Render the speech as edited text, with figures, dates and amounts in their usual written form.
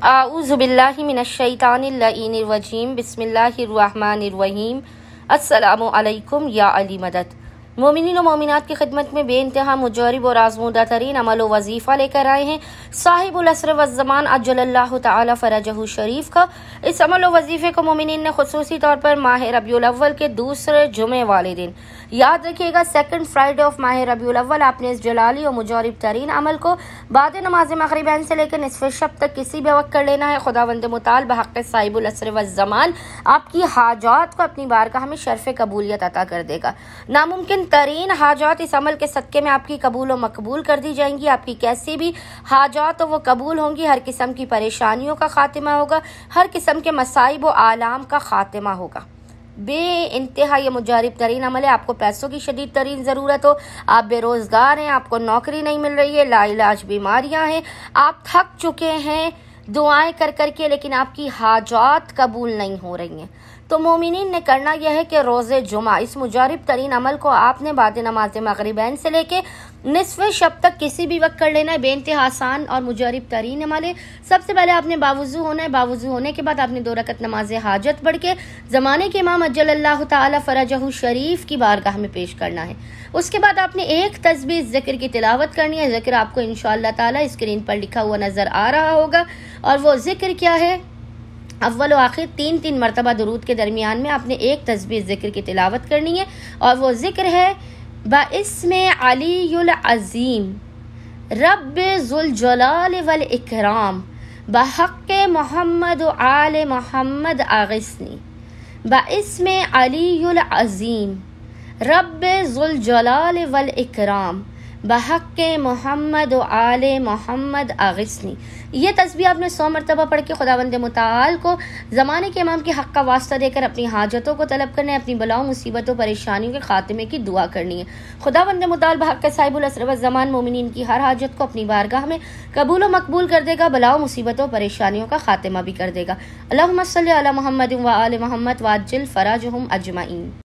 आऊज़ु बिल्लाहि मिनश्शैतानिर रजीम बिस्मिल्लाहिर्रहमानिर्रहीम। अस्सलामु अलैकुम या अली मदद। मोमिनीन और मोमिनात की खिदमत में बेइंतहा मुजरिब और आज़मूदा तरीन अमल व वजीफ़ा लेकर आए हैं साहिबुल असर व ज़मान अज्जलल्लाहु तआला फ़रजहु शरीफ का। इस अमल व वजीफ़े को मोमिनीन ने खुसूसी तौर पर माह रबीउल अव्वल के दूसरे जुमे वाले दिन याद रखिएगा, सेकंड फ्राइडे ऑफ माह रबीउल अव्वल, आपने इस जलाली और मुजरिब तरीन अमल को बाद नमाज मग़रिबैन से लेकर निस्फ़ शब तक किसी भी वक्त कर लेना है। खुदावंद मुताल बहक़ साहिबुल असर व ज़मान आपकी हाजात को अपनी बारगाह में शर्फ़ कबूलियत अता कर देगा। नामुमकिन तरीन हाजात इस अमल के सदक़े में आपकी कबूल व मकबूल कर दी जाएंगी। आपकी कैसी भी हाजात वो कबूल होंगी। हर किस्म की परेशानियों का खात्मा होगा, हर किस्म के मसाइब व आलाम का खात्मा होगा। बे इंतहा ये मुजारिब तरीन अमल है। आपको पैसों की शदीद तरीन ज़रूरत हो, आप बेरोज़गार हैं, आपको नौकरी नहीं मिल रही है, लाइलाज बीमारियां हैं, आप थक चुके हैं दुआएं कर कर के, लेकिन आपकी हाजात कबूल नहीं हो रही हैं, तो मोमिनीन ने करना यह है कि रोज़े जुमा इस मुजारिब तरीन अमल को आपने बाद नमाज मग़रिबैन से लेके निस्फ़ शब तक किसी भी वक्त कर लेना है। बेइंतहा आसान और मुजारिब तरीन अमल है। सबसे पहले आपने बावुज़ू होना है। बावुज़ू होने के बाद आपने 2 रकत नमाज हाजत पढ़ के ज़माने के इमाम अज्जलल्लाहु तआला फ़रजहु शरीफ की बारगाह में पेश करना है। उसके बाद आपने एक तस्बीह ज़िक्र की तिलावत करनी है। ज़िक्र आपको इंशाअल्लाह ताला स्क्रीन पर लिखा हुआ नज़र आ रहा होगा, और वो ज़िक्र क्या है? अव्वल व आखिर 3-3 मरतबा दुरूद के दरमियान में आपने एक तस्बीह ज़िक्र की तिलावत करनी है, और वो ज़िक्र है बाइस्मे अलीयुल अज़ीम रब्बे ज़ुल जलाल वल इकराम बहक़्क़े मोहम्मद व आले मोहम्मद आग़िस्नी। बाइस्मे अलीयुल अज़ीम रब्बे ज़ुल जलाल वल इकराम बहक़्क़े मोहम्मद व आले मोहम्मद आग़िस्नी। ये तस्बीह आपने 100 मरतबा पढ़ के खुदावंद मुताल को ज़माने के इमाम के हक़ का वास्ता देकर अपनी हाजतों को तलब करना है, अपनी बलाओं मुसीबतों परेशानियों के खात्मे की दुआ करनी है। खुदावंद मुताल बहक़ साहिबुल असर व ज़मान मोमिनीन की हर हाजत को अपनी बारगाह में कबूल व मकबूल कर देगा, बलाओं मुसीबतों परेशानियों का खात्मा भी कर देगा। अल्लाहुम्मा सल्लि अला मुहम्मद व आले मुहम्मद व अज्जिल फ़राजहुम अजमईन।